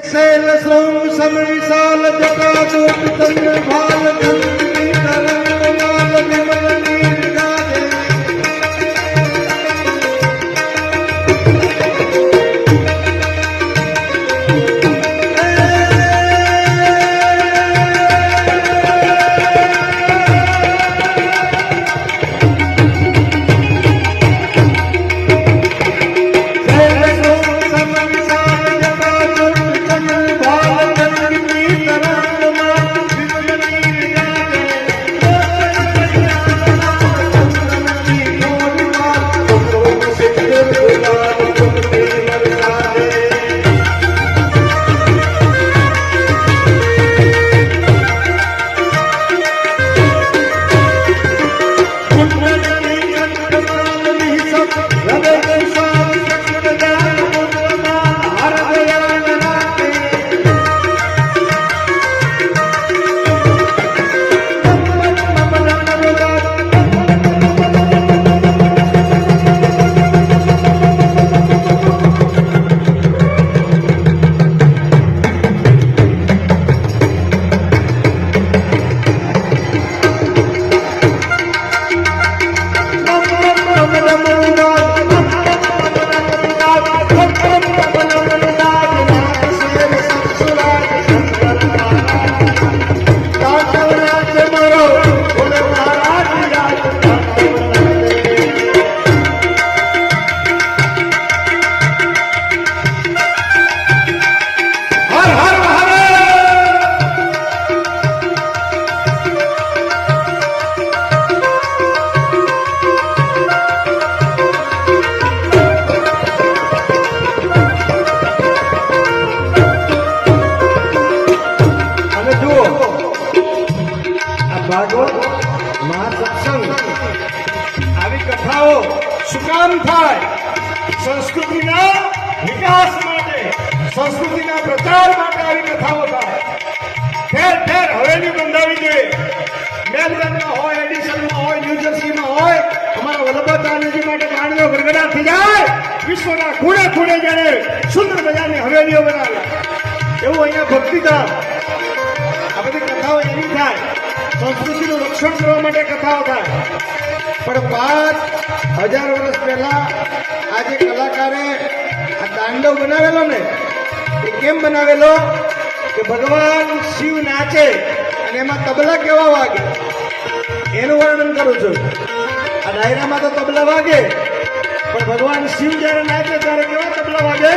शैल सोम सम विशाल जटाजूट चंद्र भाल चंद्री तरंग माल विमल नीर गाजे संस्कृतिना विकास माटे संस्कृतिना प्रचार माटे આવી કથાઓ થાય ઠેર ઠેર હવેલી બંધાવી જોઈએ મેલબર્નમાં હોય એડિશનમાં હોય ન્યૂજર્સીમાં હોય અમારા વલ્લભદાસજી માટે ગાણીઓ ગરગડા થઈ જાય વિશ્વના ખૂણે ખૂણે જાણે સુંદર મજાની હવેલીઓ બનાવે એવું અહીંયા ભક્તિધામ આ બધી કથાઓ એવી થાય સંસ્કૃતિનું રક્ષણ કરવા માટે કથાઓ થાય પણ 5000 વર્ષ પહેલા આ જે કલાકારે આ તાંડવ બનાવેલો ને એ કેમ બનાવેલો કે ભગવાન શિવ નાચે અને એમાં તબલા કેવા વાગે એનું વર્ણન કરું છું આ ડાયરામાં તો તબલા વાગે પણ ભગવાન શિવ જયારે નાચે ત્યારે કેવા તબલા વાગે